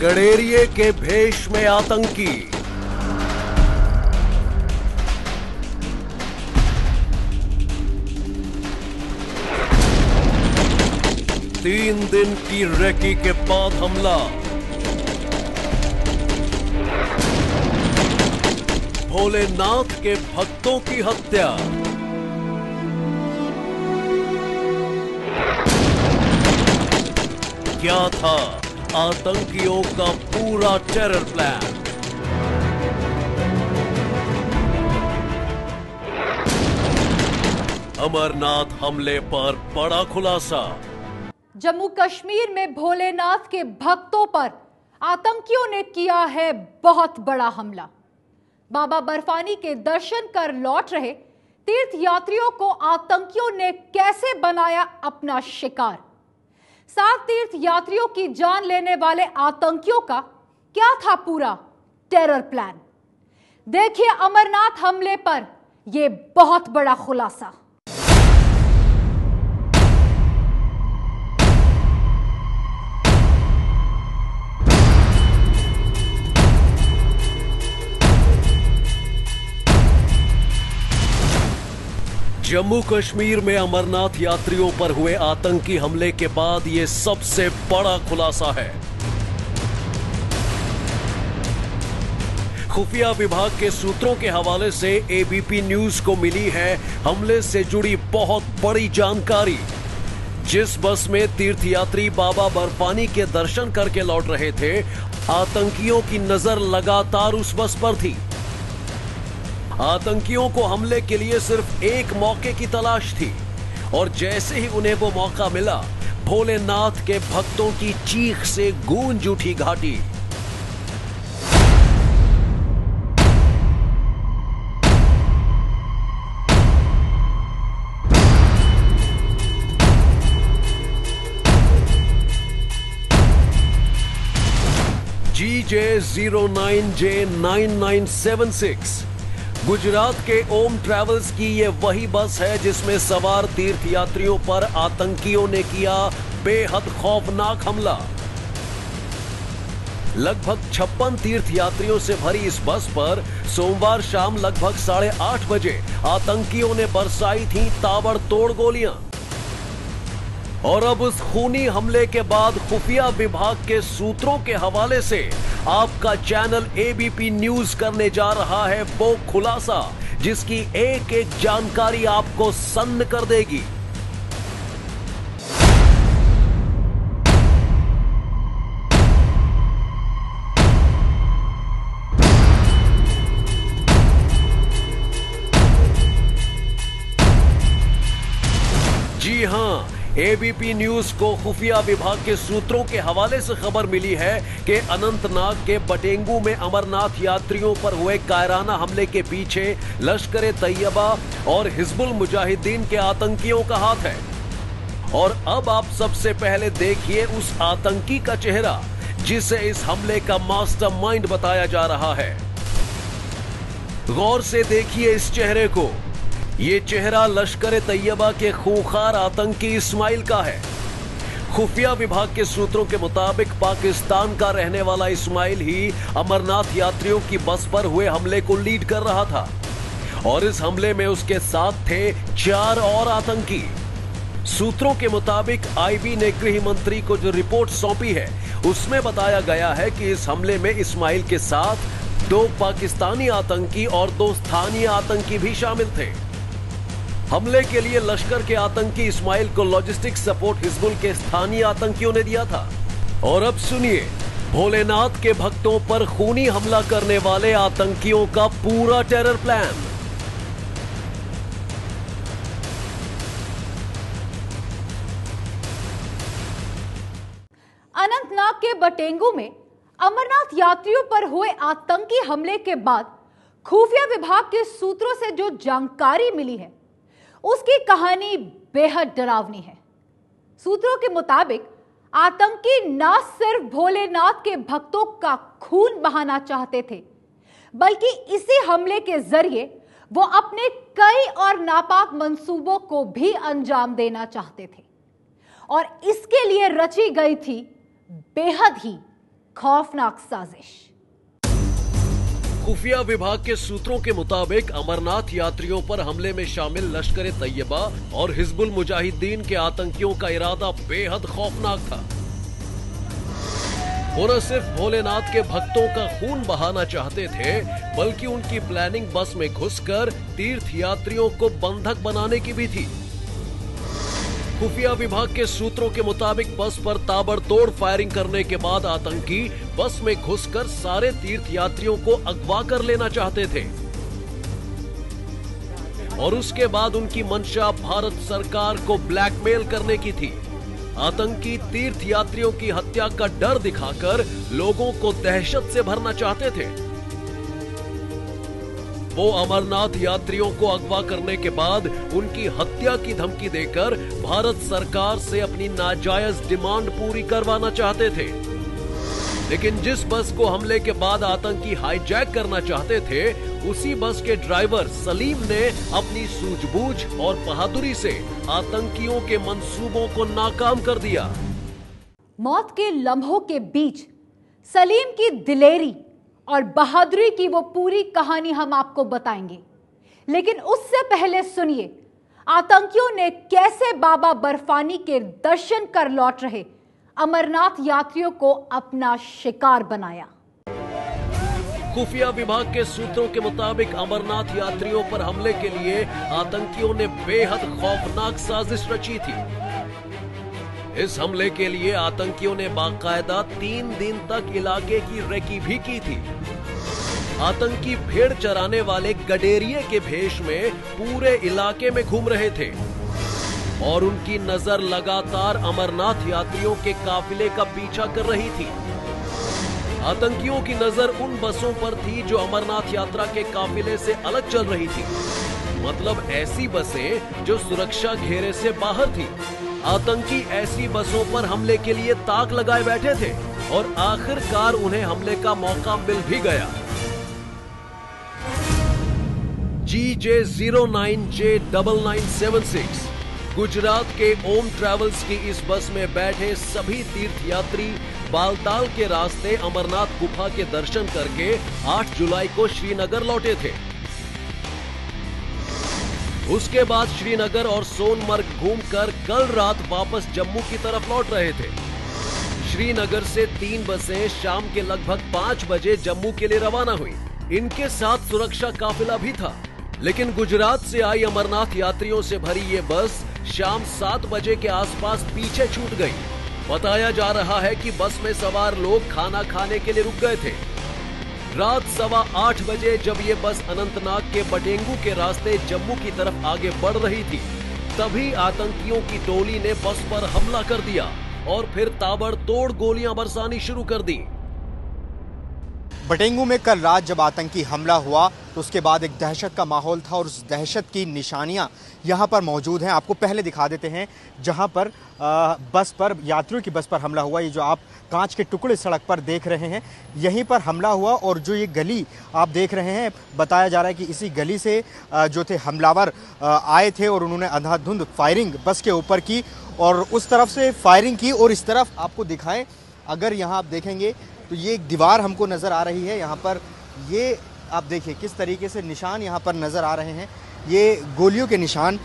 गडेरिये के भेष में आतंकी। तीन दिन की रेकी के बाद हमला। भोलेनाथ के भक्तों की हत्या। क्या था आतंकियों का पूरा टेरर प्लान? अमरनाथ हमले पर बड़ा खुलासा। जम्मू कश्मीर में भोलेनाथ के भक्तों पर आतंकियों ने किया है बहुत बड़ा हमला। बाबा बर्फानी के दर्शन कर लौट रहे तीर्थ यात्रियों को आतंकियों ने कैसे बनाया अपना शिकार? 7 तीर्थ यात्रियों की जान लेने वाले आतंकियों का क्या था पूरा टेरर प्लान? देखिए अमरनाथ हमले पर यह बहुत बड़ा खुलासा। जम्मू कश्मीर में अमरनाथ यात्रियों पर हुए आतंकी हमले के बाद यह सबसे बड़ा खुलासा है। खुफिया विभाग के सूत्रों के हवाले से एबीपी न्यूज को मिली है हमले से जुड़ी बहुत बड़ी जानकारी। जिस बस में तीर्थयात्री बाबा बर्फानी के दर्शन करके लौट रहे थे, आतंकियों की नजर लगातार उस बस पर थी। आतंकियों को हमले के लिए सिर्फ एक मौके की तलाश थी और जैसे ही उन्हें वो मौका मिला, भोलेनाथ के भक्तों की चीख से गूंज उठी घाटी। GJ09J9976 गुजरात के ओम ट्रैवल्स की यह वही बस है जिसमें सवार तीर्थयात्रियों पर आतंकियों ने किया बेहद खौफनाक हमला। लगभग 56 तीर्थयात्रियों से भरी इस बस पर सोमवार शाम लगभग 8:30 बजे आतंकियों ने बरसाई थी ताबड़तोड़ गोलियां। और अब उस खूनी हमले के बाद खुफिया विभाग के सूत्रों के हवाले से आपका चैनल एबीपी न्यूज करने जा रहा है वो खुलासा जिसकी एक एक जानकारी आपको सन्न कर देगी। जी हां, एबीपी न्यूज को खुफिया विभाग के सूत्रों के हवाले से खबर मिली है कि अनंतनाग के बटेंगू में अमरनाथ यात्रियों पर हुए कायराना हमले के पीछे लश्कर-ए-तैयबा और हिजबुल मुजाहिदीन के आतंकियों का हाथ है। और अब आप सबसे पहले देखिए उस आतंकी का चेहरा जिसे इस हमले का मास्टरमाइंड बताया जा रहा है। गौर से देखिए इस चेहरे को। ये चेहरा लश्कर-ए-तैयबा के खूंखार आतंकी इस्माइल का है। खुफिया विभाग के सूत्रों के मुताबिक पाकिस्तान का रहने वाला इस्माइल ही अमरनाथ यात्रियों की बस पर हुए हमले को लीड कर रहा था और इस हमले में उसके साथ थे 4 और आतंकी। सूत्रों के मुताबिक आईबी ने गृह मंत्री को जो रिपोर्ट सौंपी है उसमें बताया गया है कि इस हमले में इस्माइल के साथ 2 पाकिस्तानी आतंकी और 2 स्थानीय आतंकी भी शामिल थे। हमले के लिए लश्कर के आतंकी इस्माइल को लॉजिस्टिक सपोर्ट हिजबुल के स्थानीय आतंकियों ने दिया था। और अब सुनिए भोलेनाथ के भक्तों पर खूनी हमला करने वाले आतंकियों का पूरा टेरर प्लान। अनंतनाग के बटेंगू में अमरनाथ यात्रियों पर हुए आतंकी हमले के बाद खुफिया विभाग के सूत्रों से जो जानकारी मिली है उसकी कहानी बेहद डरावनी है। सूत्रों के मुताबिक आतंकी न सिर्फ भोलेनाथ के भक्तों का खून बहाना चाहते थे, बल्कि इसी हमले के जरिए वो अपने कई और नापाक मंसूबों को भी अंजाम देना चाहते थे और इसके लिए रची गई थी बेहद ही खौफनाक साजिश। खुफिया विभाग के सूत्रों के मुताबिक अमरनाथ यात्रियों पर हमले में शामिल लश्कर तैयबा और हिजबुल मुजाहिदीन के आतंकियों का इरादा बेहद खौफनाक था। वो न सिर्फ भोलेनाथ के भक्तों का खून बहाना चाहते थे, बल्कि उनकी प्लानिंग बस में घुसकर तीर्थ यात्रियों को बंधक बनाने की भी थी। खुफिया विभाग के सूत्रों के मुताबिक बस पर ताबड़तोड़ फायरिंग करने के बाद आतंकी बस में घुसकर सारे तीर्थ यात्रियों को अगवा कर लेना चाहते थे और उसके बाद उनकी मंशा भारत सरकार को ब्लैकमेल करने की थी। आतंकी तीर्थ यात्रियों की हत्या का डर दिखाकर लोगों को दहशत से भरना चाहते थे। वो अमरनाथ यात्रियों को अगवा करने के बाद उनकी हत्या की धमकी देकर भारत सरकार से अपनी नाजायज डिमांड पूरी करवाना चाहते थे। लेकिन जिस बस को हमले के बाद आतंकी हाईजैक करना चाहते थे, उसी बस के ड्राइवर सलीम ने अपनी सूझबूझ और बहादुरी से आतंकियों के मंसूबों को नाकाम कर दिया। मौत के लम्हों के बीच सलीम की दिलेरी और बहादुरी की वो पूरी कहानी हम आपको बताएंगे, लेकिन उससे पहले सुनिए आतंकियों ने कैसे बाबा बर्फानी के दर्शन कर लौट रहे अमरनाथ यात्रियों को अपना शिकार बनाया। खुफिया विभाग के सूत्रों के मुताबिक अमरनाथ यात्रियों पर हमले के लिए आतंकियों ने बेहद खौफनाक साजिश रची थी। इस हमले के लिए आतंकियों ने बाकायदा 3 दिन तक इलाके की रेकी भी की थी। आतंकी भेड़ चराने वाले गडेरिये के भेष में पूरे इलाके में घूम रहे थे और उनकी नजर लगातार अमरनाथ यात्रियों के काफिले का पीछा कर रही थी। आतंकियों की नजर उन बसों पर थी जो अमरनाथ यात्रा के काफिले से अलग चल रही थी, मतलब ऐसी बसें जो सुरक्षा घेरे से बाहर थी। आतंकी ऐसी बसों पर हमले के लिए ताक लगाए बैठे थे और आखिरकार उन्हें हमले का मौका मिल भी गया। GJ09J9976 गुजरात के ओम ट्रैवल्स की इस बस में बैठे सभी तीर्थ यात्री बालताल के रास्ते अमरनाथ गुफा के दर्शन करके 8 जुलाई को श्रीनगर लौटे थे। उसके बाद श्रीनगर और सोनमर्ग घूमकर कल रात वापस जम्मू की तरफ लौट रहे थे। श्रीनगर से 3 बसें शाम के लगभग 5 बजे जम्मू के लिए रवाना हुई। इनके साथ सुरक्षा काफिला भी था, लेकिन गुजरात से आई अमरनाथ यात्रियों से भरी ये बस शाम 7 बजे के आसपास पीछे छूट गई। बताया जा रहा है कि बस में सवार लोग खाना खाने के लिए रुक गए थे। रात 8:15 बजे जब ये बस अनंतनाग के बटेंगू के रास्ते जम्मू की तरफ आगे बढ़ रही थी, तभी आतंकियों की टोली ने बस पर हमला कर दिया और फिर ताबड़तोड़ गोलियां बरसानी शुरू कर दी। बटेंगू में कल रात जब आतंकी हमला हुआ तो उसके बाद एक दहशत का माहौल था और उस दहशत की निशानियां यहां पर मौजूद हैं। आपको पहले दिखा देते हैं जहां पर बस पर यात्रियों की बस पर हमला हुआ। ये जो आप कांच के टुकड़े सड़क पर देख रहे हैं, यहीं पर हमला हुआ और जो ये गली आप देख रहे हैं, बताया जा रहा है कि इसी गली से जो थे हमलावर आए थे और उन्होंने अंधाधुंध फायरिंग बस के ऊपर की और उस तरफ से फायरिंग की। और इस तरफ आपको दिखाएं, अगर यहाँ आप देखेंगे तो ये एक दीवार हमको नज़र आ रही है। यहाँ पर ये आप देखिए किस तरीके से निशान यहाँ पर नज़र आ रहे हैं। ये गोलियों के निशान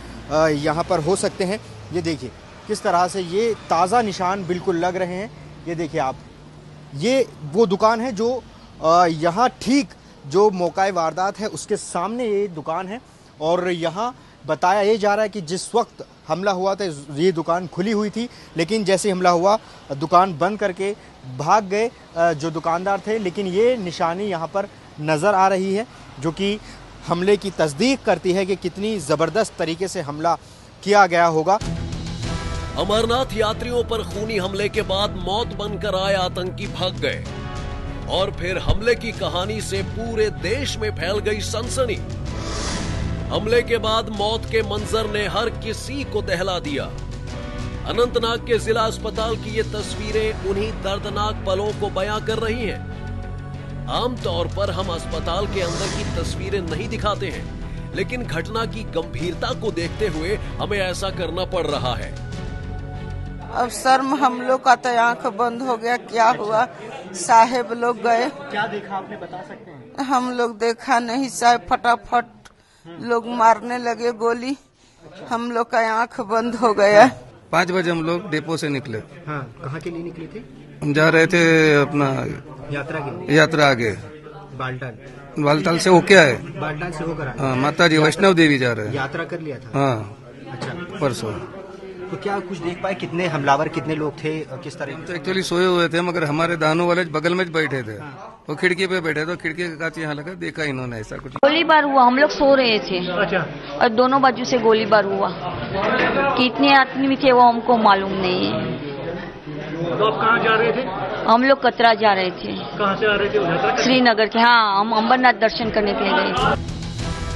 यहाँ पर हो सकते हैं। ये देखिए किस तरह से ये ताज़ा निशान बिल्कुल लग रहे हैं। ये देखिए आप, ये वो दुकान है जो यहाँ ठीक जो मौका वारदात है उसके सामने ये दुकान है और यहाँ बताया ये जा रहा है कि जिस वक्त हमला हुआ था ये दुकान खुली हुई थी, लेकिन जैसे हमला हुआ दुकान बंद करके भाग गए जो दुकानदार थे। लेकिन ये निशानी यहाँ पर नज़र आ रही है जो कि हमले की तस्दीक करती है कि कितनी ज़बरदस्त तरीके से हमला किया गया होगा। अमरनाथ यात्रियों पर खूनी हमले के बाद मौत बनकर आए आतंकी भाग गए और फिर हमले की कहानी से पूरे देश में फैल गई सनसनी। हमले के बाद मौत के मंजर ने हर किसी को दहला दिया। अनंतनाग के जिला अस्पताल की ये तस्वीरें उन्हीं दर्दनाक पलों को बयां कर रही हैं। आमतौर पर हम अस्पताल के अंदर की तस्वीरें नहीं दिखाते हैं, लेकिन घटना की गंभीरता को देखते हुए हमें ऐसा करना पड़ रहा है। अब सर हम लोग का तो आँख बंद हो गया, क्या हुआ? साहेब लोग गए। क्या देखा आपने, बता सकते हैं? हम लोग देखा नहीं साहब, फटाफट लोग मारने लगे गोली, हम लोग का आँख बंद हो गया। 5 बजे हम लोग डेपो से निकले। हाँ, कहाँ के लिए निकले थे? हम जा रहे थे अपना यात्रा के लिए। यात्रा आगे बालटाल से होके आए। बालटाल से होकर आए। हाँ, माता जी वैष्णव देवी जा रहे हैं। यात्रा कर लिया था। हाँ, अच्छा, परसों। तो क्या कुछ देख पाए, कितने हमलावर, कितने लोग थे, किस तरह? तो एक्चुअली सोए हुए थे, मगर हमारे दानों वाले बगल में बैठे थे। वो खिड़की पे बैठे थे, खिड़की का कांच यहाँ लगा, देखा इन्होंने ऐसा कुछ। गोलीबार हुआ, हम लोग सो रहे थे। अच्छा। और दोनों बाजू से गोलीबार हुआ। कितने आदमी थे वो हमको मालूम नहीं है। तो आप कहाँ जा रहे थे? हम लोग कतरा जा रहे थे। कहाँ से आ रहे थे? श्रीनगर के। हाँ, हम अम्बरनाथ दर्शन करने के लिए गए।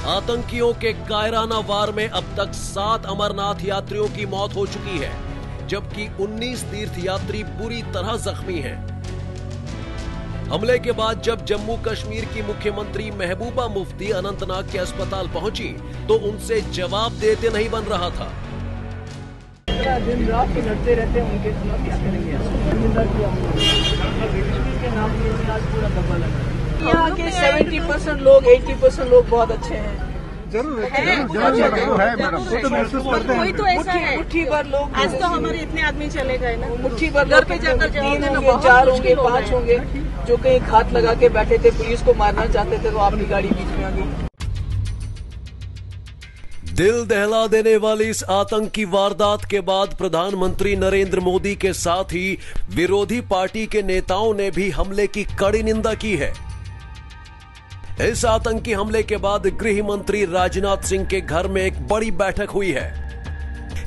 आतंकियों के कायराना वार में अब तक 7 अमरनाथ यात्रियों की मौत हो चुकी है, जबकि 19 तीर्थयात्री बुरी तरह जख्मी हैं। हमले के बाद जब जम्मू कश्मीर की मुख्यमंत्री महबूबा मुफ्ती अनंतनाग के अस्पताल पहुंची तो उनसे जवाब देते नहीं बन रहा था। दिन रात के लड़ते रहते हैं, उनके खिलाफ क्या करेंगे? यहाँ के 70% लोग, 80% लोग बहुत अच्छे हैं। जरूर है, वो तो महसूस करते हैं। कोई तो ऐसा है, मुट्ठी भर लोग। आज तो हमारे इतने आदमी चले गए ना, मुट्ठी भर घर पे जाकर 3 होंगे, 4 होंगे, 5 होंगे, जो कहीं खात लगा के बैठे थे, पुलिस को मारना चाहते थे, तो आपकी गाड़ी बीच में आ गई। दिल दहला देने वाली इस आतंकी वारदात के बाद प्रधानमंत्री नरेंद्र मोदी के साथ ही विरोधी पार्टी के नेताओं ने भी हमले की कड़ी निंदा की है। इस आतंकी हमले के बाद गृह मंत्री राजनाथ सिंह के घर में एक बड़ी बैठक हुई है।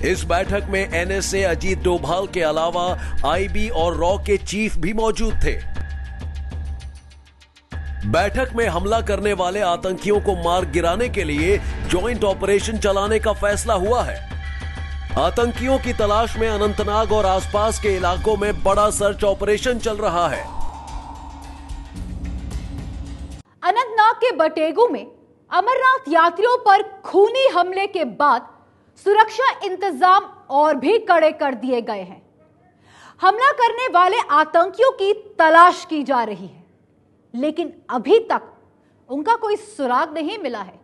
इस बैठक में एनएसए अजीत डोभाल के अलावा आईबी और रॉ के चीफ भी मौजूद थे। बैठक में हमला करने वाले आतंकियों को मार गिराने के लिए जॉइंट ऑपरेशन चलाने का फैसला हुआ है। आतंकियों की तलाश में अनंतनाग और आसपास के इलाकों में बड़ा सर्च ऑपरेशन चल रहा है। अनंतनाग के बटेगू में अमरनाथ यात्रियों पर खूनी हमले के बाद सुरक्षा इंतजाम और भी कड़े कर दिए गए हैं। हमला करने वाले आतंकियों की तलाश की जा रही है, लेकिन अभी तक उनका कोई सुराग नहीं मिला है।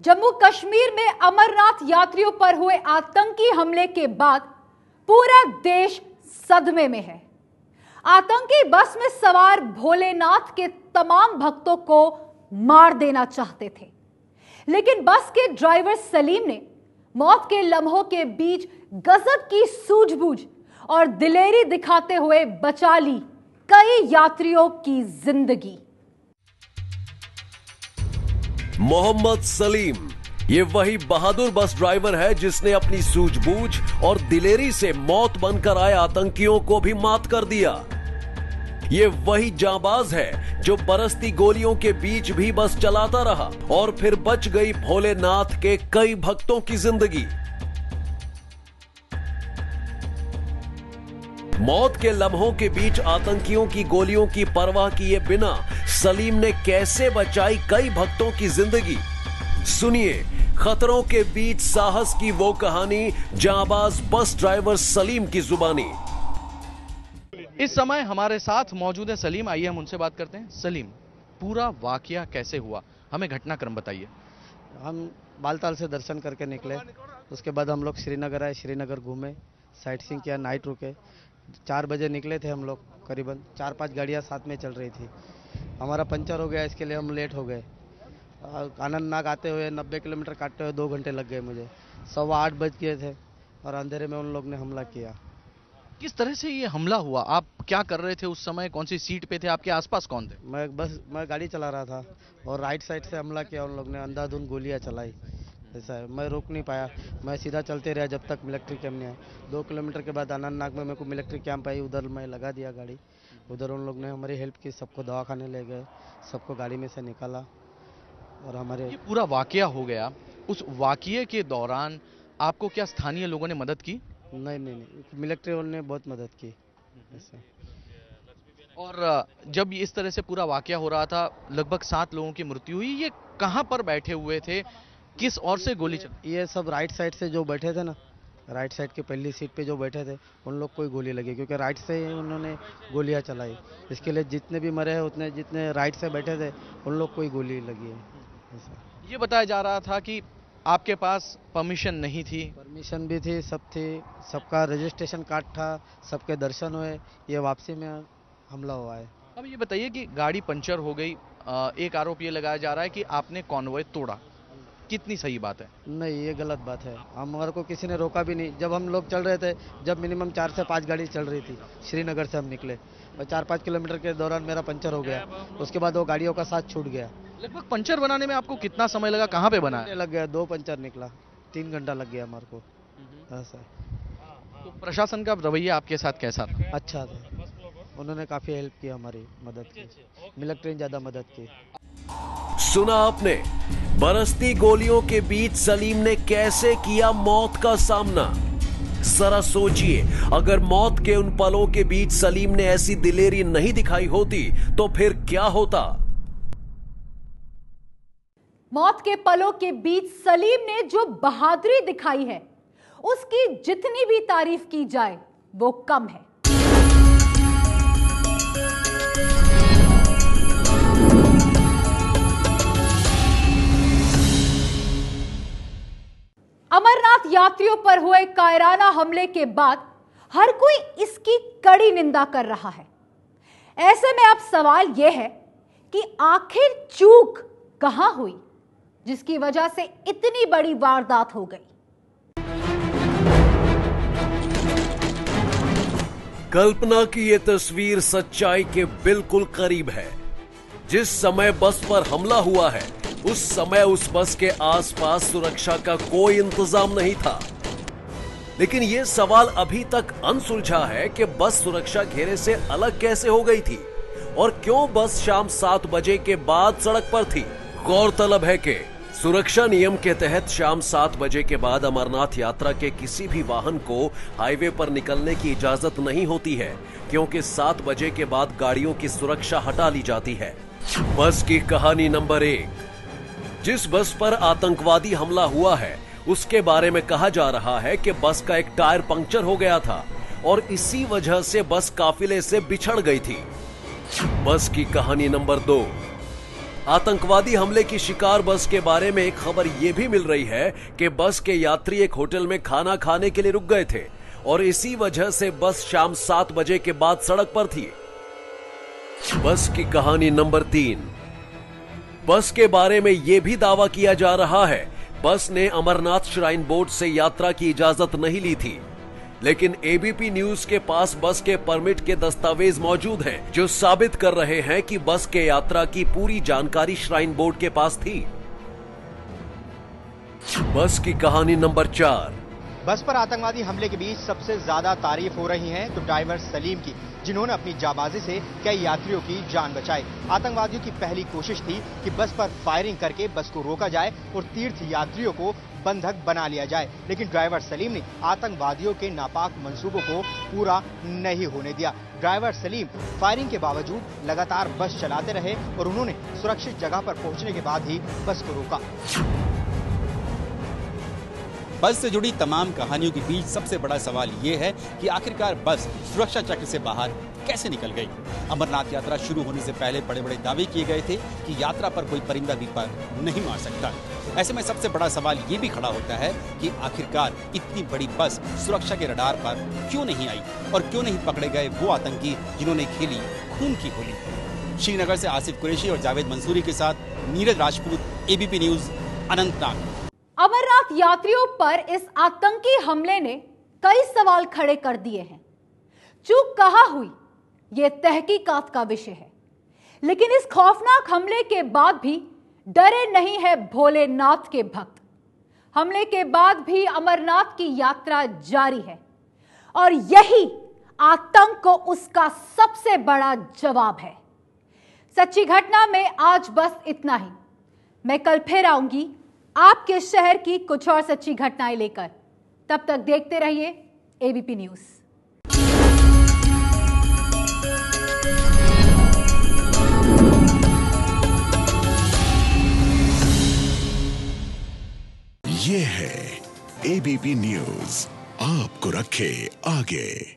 जम्मू कश्मीर में अमरनाथ यात्रियों पर हुए आतंकी हमले के बाद पूरा देश सदमे में है। आतंकी बस में सवार भोलेनाथ के तमाम भक्तों को मार देना चाहते थे, लेकिन बस के ड्राइवर सलीम ने मौत के लम्हों के बीच गजब की सूझबूझ और दिलेरी दिखाते हुए बचा ली कई यात्रियों की जिंदगी। मोहम्मद सलीम ये वही बहादुर बस ड्राइवर है जिसने अपनी सूझबूझ और दिलेरी से मौत बनकर आए आतंकियों को भी मात कर दिया। ये वही जांबाज है जो बरसती गोलियों के बीच भी बस चलाता रहा और फिर बच गई भोलेनाथ के कई भक्तों की जिंदगी। मौत के लम्हों के बीच आतंकियों की गोलियों की परवाह किए बिना सलीम ने कैसे बचाई कई भक्तों की जिंदगी। सुनिए खतरों के बीच साहस की वो कहानी जांबाज बस ड्राइवर सलीम की जुबानी। इस समय हमारे साथ मौजूद है सलीम। आइए हम उनसे बात करते हैं। सलीम, पूरा वाकया कैसे हुआ, हमें घटनाक्रम बताइए। हम बालताल से दर्शन करके निकले, उसके बाद हम लोग श्रीनगर आए, श्रीनगर घूमे, साइट सीइंग किया, नाइट रुके। 4 बजे निकले थे हम लोग, करीबन 4-5 गाड़ियाँ साथ में चल रही थी। हमारा पंचर हो गया, इसके लिए हम लेट हो गए। अनंतनाग आते हुए 90 किलोमीटर काटते हुए 2 घंटे लग गए मुझे। 7:15 बज गए थे और अंधेरे में उन लोग ने हमला किया। किस तरह से ये हमला हुआ, आप क्या कर रहे थे उस समय, कौन सी सीट पे थे, आपके आसपास कौन थे? मैं गाड़ी चला रहा था और राइट साइड से हमला किया उन लोग ने, अंधाधुंध गोलियाँ चलाई। ऐसा है, मैं रोक नहीं पाया, मैं सीधा चलते रहा जब तक मिलिट्री कैंप नहीं आया। 2 किलोमीटर के बाद अनंतनाग में मेरे को मिलिट्री कैंप आई, उधर मैं लगा दिया गाड़ी। उधर उन लोग ने हमारी हेल्प की, सबको दवाखाने ले गए, सबको गाड़ी में से निकाला और हमारे। ये पूरा वाकया हो गया, उस वाकये के दौरान आपको क्या स्थानीय लोगों ने मदद की? नहीं, मिलिट्री वालों ने बहुत मदद की ऐसे। और जब इस तरह से पूरा वाकया हो रहा था, लगभग 7 लोगों की मृत्यु हुई, ये कहाँ पर बैठे हुए थे, किस ओर से गोली चली? ये सब राइट साइड से जो बैठे थे ना, राइट साइड की पहली सीट पे जो बैठे थे उन लोग को ही गोली लगी, क्योंकि राइट से ही उन्होंने गोलियां चलाई। इसके लिए जितने भी मरे हैं उतने जितने राइट से बैठे थे उन लोग को ही गोली लगी है। ये बताया जा रहा था कि आपके पास परमिशन नहीं थी? परमिशन भी थी, सब थी, सबका रजिस्ट्रेशन कार्ड था, सबके दर्शन हुए, ये वापसी में हमला हुआ है। अब ये बताइए कि गाड़ी पंचर हो गई, एक आरोप ये लगाया जा रहा है कि आपने कॉन्वॉय तोड़ा, कितनी सही बात है? नहीं, ये गलत बात है। हमारे को किसी ने रोका भी नहीं। जब हम लोग चल रहे थे, जब मिनिमम 4 से 5 गाड़ी चल रही थी, श्रीनगर से हम निकले और 4-5 किलोमीटर के दौरान मेरा पंचर हो गया। उसके बाद वो गाड़ियों का साथ छूट गया। लगभग पंचर बनाने में आपको कितना समय लगा, कहाँ पे बना? लग गया 2 पंचर निकला, 3 घंटा लग गया हमारे को। हाँ सर। तो प्रशासन का रवैया आपके साथ कैसा था? अच्छा था, उन्होंने काफ़ी हेल्प की, हमारी मदद की, मिलिट्री ने ज़्यादा मदद की। सुना आपने, बरसती गोलियों के बीच सलीम ने कैसे किया मौत का सामना। जरा सोचिए, अगर मौत के उन पलों के बीच सलीम ने ऐसी दिलेरी नहीं दिखाई होती तो फिर क्या होता। मौत के पलों के बीच सलीम ने जो बहादुरी दिखाई है, उसकी जितनी भी तारीफ की जाए वो कम है। अमरनाथ यात्रियों पर हुए कायराना हमले के बाद हर कोई इसकी कड़ी निंदा कर रहा है। ऐसे में अब सवाल यह है कि आखिर चूक कहां हुई जिसकी वजह से इतनी बड़ी वारदात हो गई। कल्पना की यह तस्वीर सच्चाई के बिल्कुल करीब है। जिस समय बस पर हमला हुआ है, उस समय उस बस के आसपास सुरक्षा का कोई इंतजाम नहीं था। लेकिन यह सवाल अभी तक अनसुलझा है कि बस सुरक्षा घेरे से अलग कैसे हो गई थी और क्यों बस शाम 7 बजे के बाद सड़क पर थी। गौरतलब है कि सुरक्षा नियम के तहत शाम 7 बजे के बाद अमरनाथ यात्रा के किसी भी वाहन को हाईवे पर निकलने की इजाजत नहीं होती है, क्योंकि 7 बजे के बाद गाड़ियों की सुरक्षा हटा ली जाती है। बस की कहानी नंबर 1। जिस बस पर आतंकवादी हमला हुआ है, उसके बारे में कहा जा रहा है कि बस का एक टायर पंक्चर हो गया था और इसी वजह से बस काफिले से बिछड़ गई थी। बस की कहानी नंबर 2। आतंकवादी हमले की शिकार बस के बारे में एक खबर यह भी मिल रही है कि बस के यात्री एक होटल में खाना खाने के लिए रुक गए थे और इसी वजह से बस शाम 7 बजे के बाद सड़क पर थी। बस की कहानी नंबर 3। बस के बारे में यह भी दावा किया जा रहा है बस ने अमरनाथ श्राइन बोर्ड से यात्रा की इजाजत नहीं ली थी, लेकिन एबीपी न्यूज के पास बस के परमिट के दस्तावेज मौजूद हैं जो साबित कर रहे हैं कि बस के यात्रा की पूरी जानकारी श्राइन बोर्ड के पास थी। बस की कहानी नंबर 4। बस पर आतंकवादी हमले के बीच सबसे ज्यादा तारीफ हो रही है तो ड्राइवर सलीम की, जिन्होंने अपनी जाबाजी से कई यात्रियों की जान बचाई। आतंकवादियों की पहली कोशिश थी कि बस पर फायरिंग करके बस को रोका जाए और तीर्थ यात्रियों को बंधक बना लिया जाए, लेकिन ड्राइवर सलीम ने आतंकवादियों के नापाक मंसूबों को पूरा नहीं होने दिया। ड्राइवर सलीम फायरिंग के बावजूद लगातार बस चलाते रहे और उन्होंने सुरक्षित जगह पर पहुंचने के बाद ही बस को रोका। बस से जुड़ी तमाम कहानियों के बीच सबसे बड़ा सवाल ये है कि आखिरकार बस सुरक्षा चक्र से बाहर कैसे निकल गई। अमरनाथ यात्रा शुरू होने से पहले बड़े बड़े दावे किए गए थे कि यात्रा पर कोई परिंदा भी पर नहीं मार सकता। ऐसे में सबसे बड़ा सवाल ये भी खड़ा होता है कि आखिरकार इतनी बड़ी बस सुरक्षा के रडार पर क्यों नहीं आई और क्यों नहीं पकड़े गए वो आतंकी जिन्होंने खेली खून की होली। श्रीनगर से आसिफ कुरैशी और जावेद मंसूरी के साथ नीरज राजपूत, एबीपी न्यूज, अनंतनाग। अमरनाथ यात्रियों पर इस आतंकी हमले ने कई सवाल खड़े कर दिए हैं। चूक कहां हुई, यह तहकीकात का विषय है, लेकिन इस खौफनाक हमले के बाद भी डरे नहीं है भोलेनाथ के भक्त। हमले के बाद भी अमरनाथ की यात्रा जारी है और यही आतंक को उसका सबसे बड़ा जवाब है। सच्ची घटना में आज बस इतना ही। मैं कल फिर आऊंगी आपके शहर की कुछ और सच्ची घटनाएं लेकर। तब तक देखते रहिए एबीपी न्यूज। ये है एबीपी न्यूज, आपको रखे आगे।